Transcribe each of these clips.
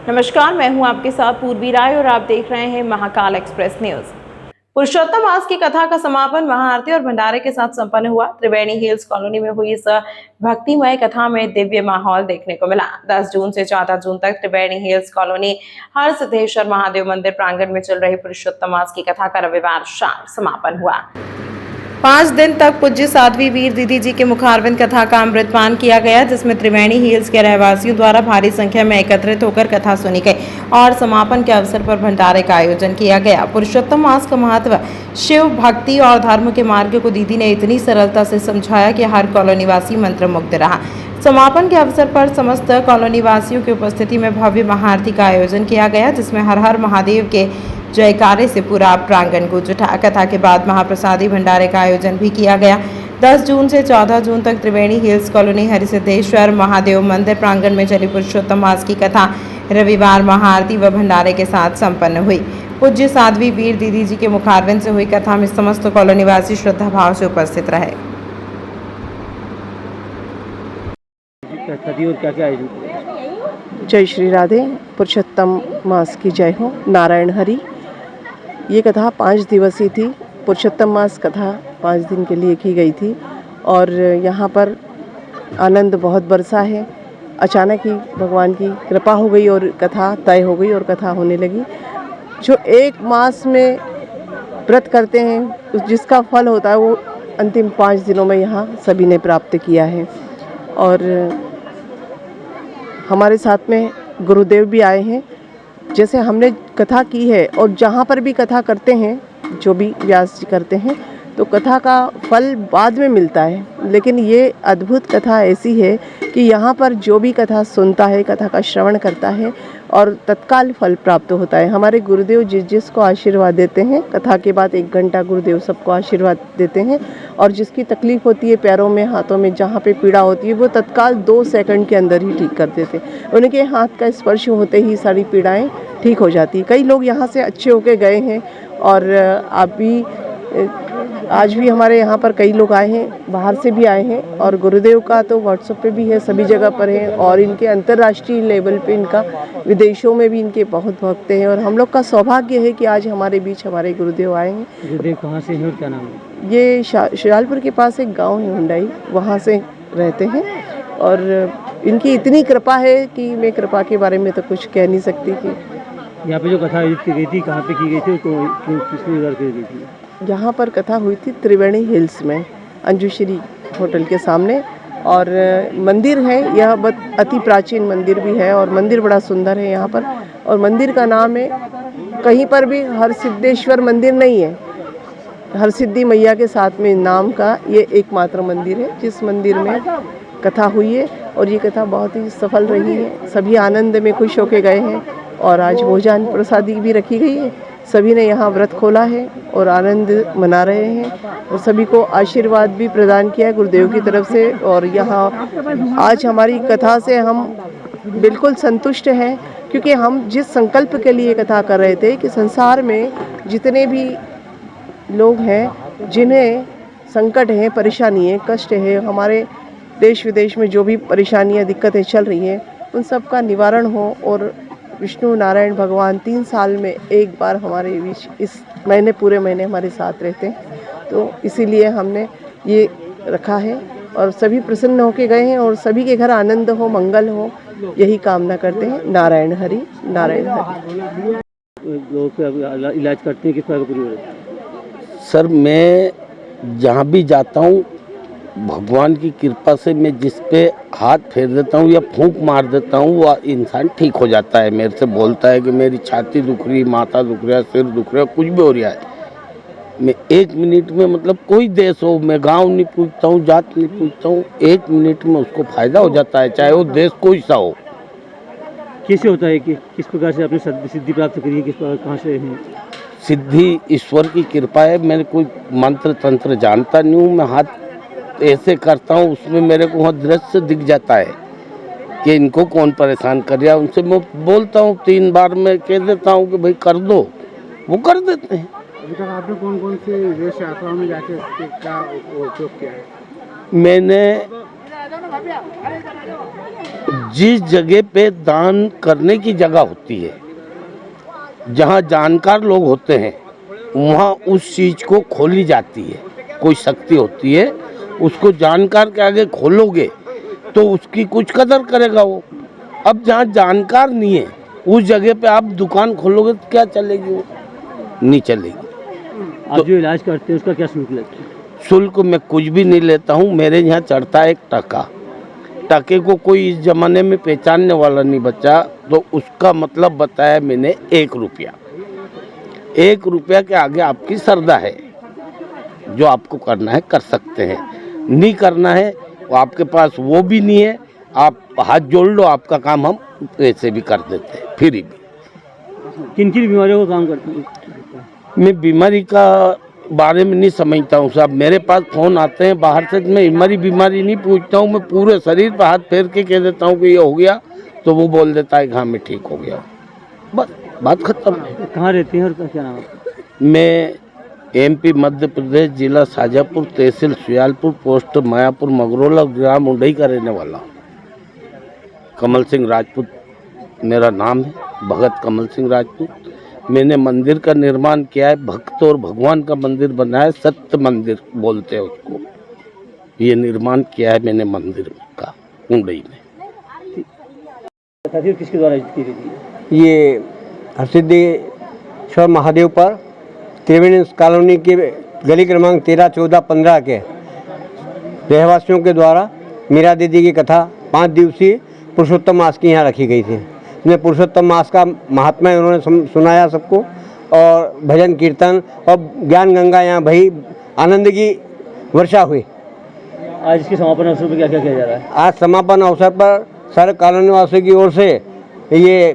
नमस्कार, मैं हूं आपके साथ पूर्वी राय और आप देख रहे हैं महाकाल एक्सप्रेस न्यूज। पुरुषोत्तम मास की कथा का समापन महाआरती और भंडारे के साथ संपन्न हुआ। त्रिवेणी हिल्स कॉलोनी में हुई इस भक्तिमय कथा में दिव्य माहौल देखने को मिला। 10 जून से 14 जून तक त्रिवेणी हिल्स कॉलोनी हरसिद्धेश्वर महादेव मंदिर प्रांगण में चल रही पुरुषोत्तम मास की कथा का रविवार शाम समापन हुआ। 5 दिन तक पूज्य साध्वी वीर दीदी जी के मुखारविंद कथा का अमृतपान किया गया, जिसमें त्रिवेणी हिल्स के रहवासियों द्वारा भारी संख्या में एकत्रित होकर कथा सुनी गई और समापन के अवसर पर भंडारे का आयोजन किया गया। पुरुषोत्तम मास का महत्व, शिव भक्ति और धर्म के मार्ग को दीदी ने इतनी सरलता से समझाया कि हर कॉलोनीवासी मंत्रमुग्ध रहा। समापन के अवसर पर समस्त कॉलोनीवासियों की उपस्थिति में भव्य महाआरती का आयोजन किया गया, जिसमें हर हर महादेव के जयकारे से पूरा प्रांगण गूंज उठा। कथा के बाद महाप्रसादी भंडारे का आयोजन भी किया गया। 10 जून से 14 जून तक त्रिवेणी हिल्स कॉलोनी हरसिद्धेश्वर महादेव मंदिर प्रांगण में चली पुरुषोत्तम मास की कथा रविवार महाआरती व भंडारे के साथ संपन्न हुई। पूज्य साध्वी वीर दीदी जी के मुखारविंद से हुई कथा में समस्त कॉलोनीवासी श्रद्धा भाव से उपस्थित रहे। जय श्री राधे। पुरुषोत्तम मास की जय हो। नारायण हरि। ये कथा 5 दिवसीय थी। पुरुषोत्तम मास कथा 5 दिन के लिए की गई थी और यहाँ पर आनंद बहुत बरसा है। अचानक ही भगवान की कृपा हो गई और कथा तय हो गई और कथा होने लगी। जो एक मास में व्रत करते हैं जिसका फल होता है वो अंतिम 5 दिनों में यहाँ सभी ने प्राप्त किया है। और हमारे साथ में गुरुदेव भी आए हैं। जैसे हमने कथा की है और जहाँ पर भी कथा करते हैं, जो भी व्यास जी करते हैं, तो कथा का फल बाद में मिलता है, लेकिन ये अद्भुत कथा ऐसी है कि यहाँ पर जो भी कथा सुनता है, कथा का श्रवण करता है और तत्काल फल प्राप्त होता है। हमारे गुरुदेव जिसको आशीर्वाद देते हैं, कथा के बाद 1 घंटा गुरुदेव सबको आशीर्वाद देते हैं और जिसकी तकलीफ़ होती है पैरों में, हाथों में, जहाँ पे पीड़ा होती है, वो तत्काल 2 सेकंड के अंदर ही ठीक कर देते हैं। उनके हाथ का स्पर्श होते ही सारी पीड़ाएँ ठीक हो जाती। कई लोग यहाँ से अच्छे होके गए हैं और आज भी हमारे यहाँ पर कई लोग आए हैं, बाहर से भी आए हैं और गुरुदेव का तो व्हाट्सएप पे भी है, सभी जगह पर है और इनके अंतर्राष्ट्रीय लेवल पे इनका विदेशों में भी इनके बहुत भक्त हैं और हम लोग का सौभाग्य है कि आज हमारे बीच हमारे गुरुदेव आए हैं। गुरुदेव कहाँ से हैं और क्या नाम है? ये शाहजहांपुर के पास एक गाँव है हुंडाई, वहाँ से रहते हैं और इनकी इतनी कृपा है कि मैं कृपा के बारे में तो कुछ कह नहीं सकती। कि यहाँ पे जो कथा आयोजित की गई थी, कहाँ पे की गई थी, किसने उधर की गई थी? यहाँ पर कथा हुई थी त्रिवेणी हिल्स में, अंजुश्री होटल के सामने। और मंदिर है, यह अति प्राचीन मंदिर भी है और मंदिर बड़ा सुंदर है यहाँ पर। और मंदिर का नाम है, कहीं पर भी हरसिद्धेश्वर मंदिर नहीं है, हरसिद्धि मैया के साथ में नाम का ये एकमात्र मंदिर है जिस मंदिर में कथा हुई है और ये कथा बहुत ही सफल रही है। सभी आनंद में खुश होके गए हैं और आज भोजन प्रसादी भी रखी गई है। सभी ने यहाँ व्रत खोला है और आनंद मना रहे हैं और सभी को आशीर्वाद भी प्रदान किया है गुरुदेव की तरफ से। और यहाँ आज हमारी कथा से हम बिल्कुल संतुष्ट हैं, क्योंकि हम जिस संकल्प के लिए कथा कर रहे थे कि संसार में जितने भी लोग हैं जिन्हें संकट है, परेशानी है, कष्ट है, हमारे देश विदेश में जो भी परेशानियाँ दिक्कतें चल रही हैं उन सब का निवारण हो और विष्णु नारायण भगवान 3 साल में एक बार हमारे बीच इस महीने, पूरे महीने हमारे साथ रहते हैं। तो इसीलिए हमने ये रखा है और सभी प्रसन्न होके गए हैं और सभी के घर आनंद हो, मंगल हो, यही कामना करते हैं। नारायण हरि, नारायण हरि। लोग इलाज करते हैं, किस तरह का पूरी? सर, मैं जहाँ भी जाता हूँ भगवान की कृपा से मैं जिस पे हाथ फेर देता हूँ या फूंक मार देता हूँ वो इंसान ठीक हो जाता है। मेरे से बोलता है कि मेरी छाती दुख रही, माथा दुख रहा है, सिर दुख रहा है, कुछ भी हो रहा है, मैं 1 मिनट में, मतलब कोई देश हो, मैं गांव नहीं पूछता हूँ, जात नहीं पूछता हूँ, 1 मिनट में उसको फायदा हो जाता है, चाहे वो देश कोई सा हो। कैसे होता है कि किस प्रकार से आपने सिद्धि प्राप्त करी है, किस प्रकार, कहाँ से है? सिद्धि ईश्वर की कृपा है। मैंने कोई मंत्र तंत्र जानता नहीं हूँ, मैं हाथ ऐसे करता हूँ, उसमें मेरे को वहाँ दृश्य दिख जाता है कि इनको कौन परेशान कर रहा है। उनसे मैं बोलता हूँ, 3 बार मैं कह देता हूँ कि भाई कर दो, वो कर देते हैं। अभी तक आपने कौन कौन से विदेश यात्राओं में जाके क्या उपयोग किया है? मैंने जिस जगह पे दान करने की जगह होती है, जहाँ जानकार लोग होते हैं, वहाँ उस चीज़ को खोली जाती है। कोई शक्ति होती है, उसको जानकार के आगे खोलोगे तो उसकी कुछ कदर करेगा वो। अब जहाँ जानकार नहीं है, उस जगह पे आप दुकान खोलोगे तो क्या चलेगी? वो नहीं चलेगी। आप जो इलाज करते हैं उसका क्या शुल्क लगता है? शुल्क मैं कुछ भी नहीं लेता हूँ। मेरे यहाँ चढ़ता है 1 टका। टके को कोई इस ज़माने में पहचानने वाला नहीं बचा, तो उसका मतलब बताया मैंने 1 रुपया। 1 रुपया के आगे आपकी श्रद्धा है, जो आपको करना है कर सकते हैं, नहीं करना है वो आपके पास वो भी नहीं है, आप हाथ जोड़ लो, आपका काम हम ऐसे भी कर देते हैं फ्री भी। किन किन बीमारियों का काम करते हैं? मैं बीमारी का बारे में नहीं समझता हूँ साहब। मेरे पास फ़ोन आते हैं बाहर से, मैं हमारी बीमारी नहीं पूछता हूँ, मैं पूरे शरीर पर हाथ फेर के कह देता हूँ कि ये हो गया, तो वो बोल देता है कि हाँ मैं ठीक हो गया, बस बात खत्म है। कहाँ रहते हैं और क्या नाम है? मैं MP मध्य प्रदेश, जिला शाजापुर, तहसील सुयालपुर, पोस्ट मायापुर मगरोला, ग्राम उंडई का रहने वाला हूँ। कमल सिंह राजपूत मेरा नाम है, भगत कमल सिंह राजपूत। मैंने मंदिर का निर्माण किया है, भक्त और भगवान का मंदिर बनाया है, सत्य मंदिर बोलते हैं उसको। ये निर्माण किया है मैंने मंदिर का उंडई में। किसके द्वारा की गई थी? ये हरसिद्धेश्वर महादेव पर त्रिवेणी कॉलोनी के गली क्रमांक 13, 14, 15 के रहवासियों के द्वारा मीरा दीदी की कथा 5 दिवसीय पुरुषोत्तम मास की यहाँ रखी गई थी। इसमें पुरुषोत्तम मास का महात्मा उन्होंने सुनाया सबको, और भजन कीर्तन और ज्ञान गंगा यहाँ भई आनंद की वर्षा हुई। आज इसके समापन अवसर पर क्या क्या किया जा रहा है? आज समापन अवसर पर सारे कॉलोनी वासियों की ओर से ये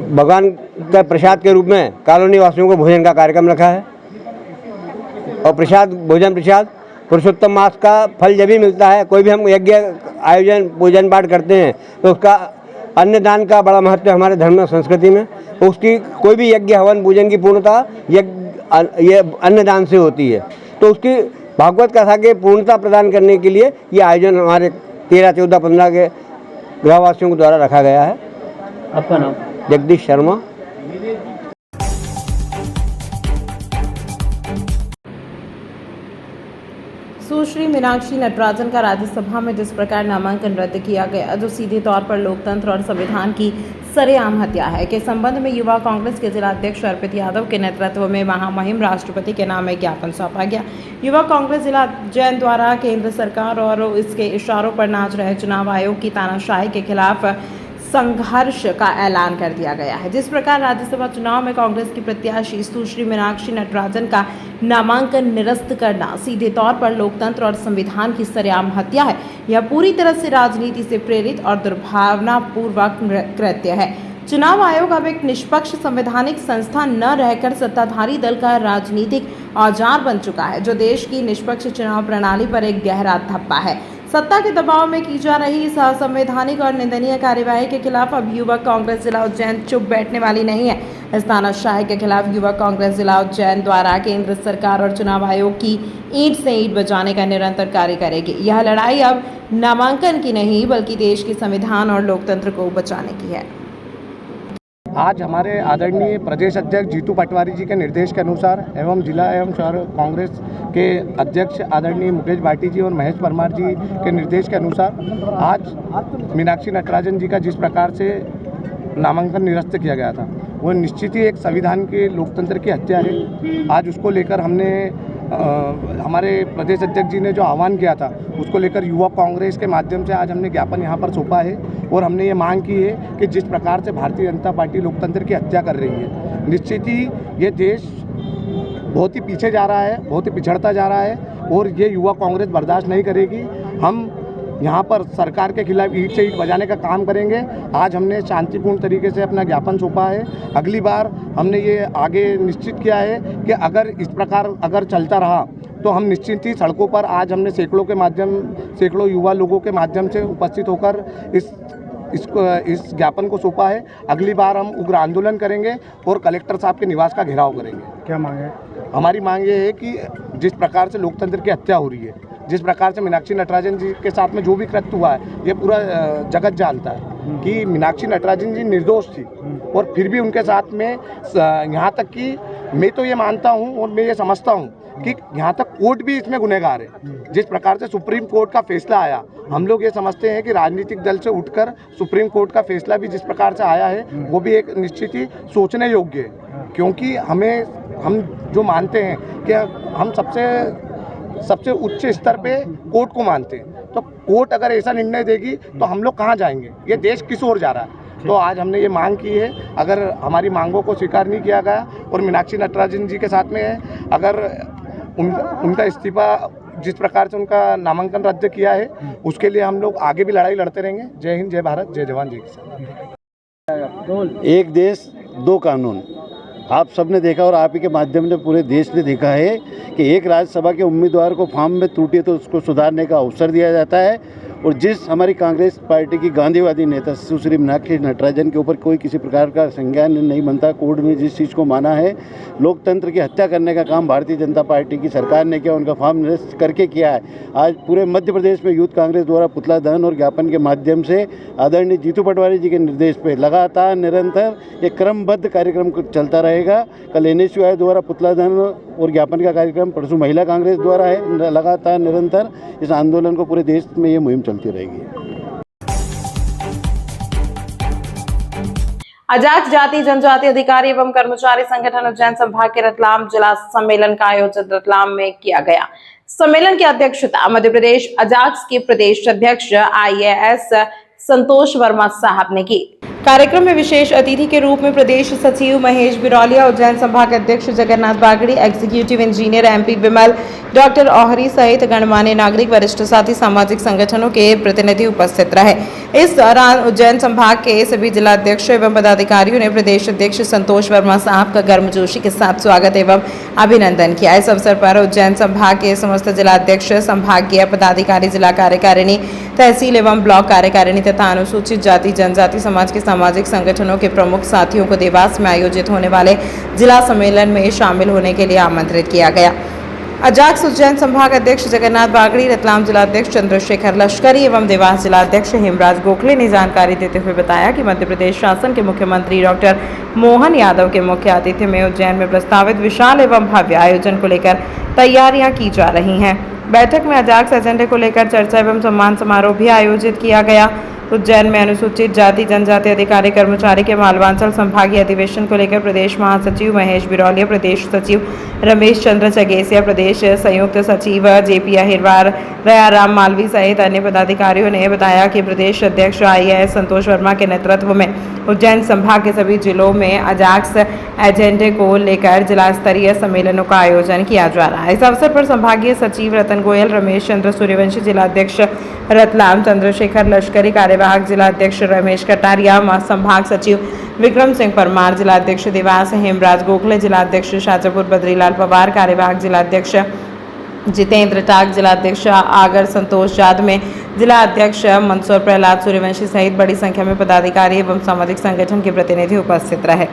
भगवान का प्रसाद के रूप में कॉलोनी वासियों को भोजन का कार्यक्रम रखा है। और प्रसाद, भोजन प्रसाद पुरुषोत्तम मास का फल जब भी मिलता है, कोई भी हम यज्ञ आयोजन पूजन पाठ करते हैं तो उसका अन्नदान का बड़ा महत्व है हमारे धर्म संस्कृति में। उसकी कोई भी यज्ञ हवन पूजन की पूर्णता ये अन्नदान से होती है। तो उसकी भागवत कथा के पूर्णता प्रदान करने के लिए ये आयोजन हमारे 13, 14, 15 के ग्रामवासियों के द्वारा रखा गया है। आपका नाम? जगदीश शर्मा। सुश्री मीनाक्षी नटराजन का राज्यसभा में जिस प्रकार नामांकन रद्द किया गया, जो सीधे तौर पर लोकतंत्र और संविधान की सरेआम हत्या है, के संबंध में युवा कांग्रेस के जिला अध्यक्ष अर्पित यादव के नेतृत्व में महामहिम राष्ट्रपति के नाम एक ज्ञापन सौंपा गया। युवा कांग्रेस जिला जैन द्वारा केंद्र सरकार और इसके इशारों पर नाच रहे चुनाव आयोग की तानाशाही के खिलाफ संघर्ष का ऐलान कर दिया गया है। जिस प्रकार राज्यसभा चुनाव में कांग्रेस की प्रत्याशी सुश्री मीनाक्षी नटराजन का नामांकन निरस्त करना सीधे तौर पर लोकतंत्र और संविधान की सरेआम हत्या है, यह पूरी तरह से राजनीति से प्रेरित और दुर्भावनापूर्वक कृत्य है। चुनाव आयोग अब एक निष्पक्ष संवैधानिक संस्था न रहकर सत्ताधारी दल का राजनीतिक औजार बन चुका है, जो देश की निष्पक्ष चुनाव प्रणाली पर एक गहरा धब्बा है। सत्ता के दबाव में की जा रही इस असंवैधानिक और निंदनीय कार्यवाही के खिलाफ अब युवा कांग्रेस जिला उज्जैन चुप बैठने वाली नहीं है। इस तानाशाही के खिलाफ युवा कांग्रेस जिला उज्जैन द्वारा केंद्र सरकार और चुनाव आयोग की ईंट से ईंट बजाने का निरंतर कार्य करेगी। यह लड़ाई अब नामांकन की नहीं, बल्कि देश के संविधान और लोकतंत्र को बचाने की है। आज हमारे आदरणीय प्रदेश अध्यक्ष जीतू पटवारी जी के निर्देश के अनुसार एवं जिला एवं शहर कांग्रेस के अध्यक्ष आदरणीय मुकेश भाटी जी और महेश परमार जी के निर्देश के अनुसार आज मीनाक्षी नटराजन जी का जिस प्रकार से नामांकन निरस्त किया गया था, वो निश्चित ही एक संविधान के लोकतंत्र की हत्या है। आज उसको लेकर हमने हमारे प्रदेश अध्यक्ष जी ने जो आह्वान किया था, उसको लेकर युवा कांग्रेस के माध्यम से आज हमने ज्ञापन यहाँ पर सौंपा है और हमने ये मांग की है कि जिस प्रकार से भारतीय जनता पार्टी लोकतंत्र की हत्या कर रही है, निश्चित ही ये देश बहुत ही पीछे जा रहा है, बहुत ही पिछड़ता जा रहा है और ये युवा कांग्रेस बर्दाश्त नहीं करेगी। हम यहाँ पर सरकार के खिलाफ ईंट से ईंट बजाने का काम करेंगे। आज हमने शांतिपूर्ण तरीके से अपना ज्ञापन सौंपा है। अगली बार हमने ये आगे निश्चित किया है कि अगर इस प्रकार अगर चलता रहा तो हम निश्चित ही सड़कों पर आज हमने सैकड़ों युवा लोगों के माध्यम से उपस्थित होकर इस ज्ञापन को सौंपा है। अगली बार हम उग्र आंदोलन करेंगे और कलेक्टर साहब के निवास का घेराव करेंगे। क्या मांग है? हमारी मांग ये है कि जिस प्रकार से लोकतंत्र की हत्या हो रही है, जिस प्रकार से मीनाक्षी नटराजन जी के साथ में जो भी कृत्य हुआ है ये पूरा जगत जानता है कि मीनाक्षी नटराजन जी निर्दोष थी और फिर भी उनके साथ में यहाँ तक कि मैं तो ये मानता हूँ और मैं ये समझता हूँ कि यहाँ तक कोर्ट भी इसमें गुनहगार है। जिस प्रकार से सुप्रीम कोर्ट का फैसला आया, हम लोग ये समझते हैं कि राजनीतिक दल से उठकर सुप्रीम कोर्ट का फैसला भी जिस प्रकार से आया है वो भी एक निश्चित ही सोचने योग्य है, क्योंकि हम जो मानते हैं कि हम सबसे उच्च स्तर पे कोर्ट को मानते हैं, तो कोर्ट अगर ऐसा निर्णय देगी तो हम लोग कहाँ जाएंगे, ये देश किस ओर जा रहा है। तो आज हमने ये मांग की है, अगर हमारी मांगों को स्वीकार नहीं किया गया और मीनाक्षी नटराजन जी के साथ में है, अगर उनका इस्तीफा जिस प्रकार से उनका नामांकन रद्द किया है उसके लिए हम लोग आगे भी लड़ाई लड़ते रहेंगे। जय हिंद, जय भारत, जय जवान, जय किसान। एक देश दो कानून, आप सबने देखा और आप ही के माध्यम से पूरे देश ने देखा है कि एक राज्यसभा के उम्मीदवार को फॉर्म में त्रुटि है तो उसको सुधारने का अवसर दिया जाता है, और जिस हमारी कांग्रेस पार्टी की गांधीवादी नेता सुश्री मीनाक्षी नटराजन के ऊपर कोई किसी प्रकार का संज्ञान नहीं बनता, कोर्ट में जिस चीज़ को माना है लोकतंत्र की हत्या करने का काम भारतीय जनता पार्टी की सरकार ने किया, उनका फॉर्म निरस्त करके किया है। आज पूरे मध्य प्रदेश में यूथ कांग्रेस द्वारा पुतला दहन और ज्ञापन के माध्यम से आदरणीय जीतू पटवारी जी के निर्देश पर लगातार निरंतर एक क्रमबद्ध कार्यक्रम चलता रहेगा। कल NSUI द्वारा पुतला दहन और ज्ञापन का कार्यक्रम, परसों महिला कांग्रेस द्वारा है। लगातार निरंतर इस आंदोलन को पूरे देश में ये मुहिम चलती रहेगी। अजाक्स जाति जनजाति अधिकारी एवं कर्मचारी संगठन उज्जैन संभाग के रतलाम जिला सम्मेलन का आयोजन रतलाम में किया गया। सम्मेलन की अध्यक्षता मध्य प्रदेश अजाक्स के प्रदेश अध्यक्ष IAS संतोष वर्मा साहब ने की। कार्यक्रम में विशेष अतिथि के रूप में प्रदेश सचिव महेश बिरौलिया, उज्जैन संभाग अध्यक्ष Jagannath Bagdi, executive engineer MP Vimal, doctor Ohri सहित गणमान्य नागरिक, वरिष्ठ साथी, सामाजिक संगठनों के प्रतिनिधि उपस्थित रहे। इस दौरान उज्जैन संभाग के सभी जिलाध्यक्ष एवं पदाधिकारियों ने प्रदेश अध्यक्ष संतोष वर्मा साहब का गर्मजोशी के साथ स्वागत एवं अभिनंदन किया। इस अवसर पर उज्जैन संभाग के समस्त जिलाध्यक्ष, संभागीय पदाधिकारी, जिला कार्यकारिणी, तहसील एवं ब्लॉक कार्यकारिणी तथा अनुसूचित जाति जनजाति समाज के सामाजिक संगठनों के प्रमुख साथियों को देवास में आयोजित होने वाले जिला सम्मेलन में शामिल होने के लिए आमंत्रित किया गया। अजाक्स उज्जैन संभाग अध्यक्ष जगन्नाथ बागड़ी, रतलाम जिलाध्यक्ष चंद्रशेखर लश्करी एवं देवास जिलाध्यक्ष हेमराज गोखले ने जानकारी देते हुए बताया कि मध्य प्रदेश शासन के मुख्यमंत्री डॉक्टर मोहन यादव के मुख्य आतिथ्य में उज्जैन में प्रस्तावित विशाल एवं भव्य आयोजन को लेकर तैयारियां की जा रही हैं। बैठक में अजाक्स एजेंडे को लेकर चर्चा एवं सम्मान समारोह भी आयोजित किया गया। उज्जैन में अनुसूचित जाति जनजाति अधिकारी कर्मचारी के मालवांचल संभागीय अधिवेशन को लेकर प्रदेश महासचिव महेश बिरौलिया, प्रदेश सचिव रमेश चंद्र चगेसिया, प्रदेश संयुक्त सचिव JP अहिरवार, दयाराम मालवी सहित अन्य पदाधिकारियों ने बताया कि प्रदेश अध्यक्ष IAS संतोष वर्मा के नेतृत्व में उज्जैन संभाग के सभी जिलों में अजाक्स एजेंडे को लेकर जिला स्तरीय सम्मेलनों का आयोजन किया जा रहा है। इस अवसर पर संभागीय सचिव रतन गोयल, रमेश चंद्र सूर्यवंशी, जिलाध्यक्ष रतलाम चंद्रशेखर लश्करी, कार्यवाहक जिलाध्यक्ष रमेश कटारिया, संभाग सचिव विक्रम सिंह परमार, जिलाध्यक्ष देवास हेमराज गोखले, जिलाध्यक्ष शाजापुर बद्रीलाल पवार, कार्यवाहक जिलाध्यक्ष जितेंद्र टाक, जिलाध्यक्ष आगर संतोष जादव में जिला अध्यक्ष मंसूर प्रहलाद सूर्यवंशी सहित बड़ी संख्या में पदाधिकारी एवं सामाजिक संगठन के प्रतिनिधि उपस्थित रहे।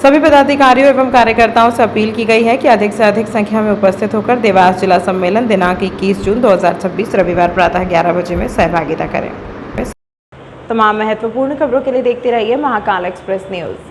सभी पदाधिकारियों एवं कार्यकर्ताओं से अपील की गई है कि अधिक से अधिक संख्या में उपस्थित होकर देवास जिला सम्मेलन दिनांक 21 जून 2026 रविवार प्रातः 11 बजे में सहभागिता करें। तमाम महत्वपूर्ण खबरों के लिए देखते रहिए महाकाल एक्सप्रेस न्यूज।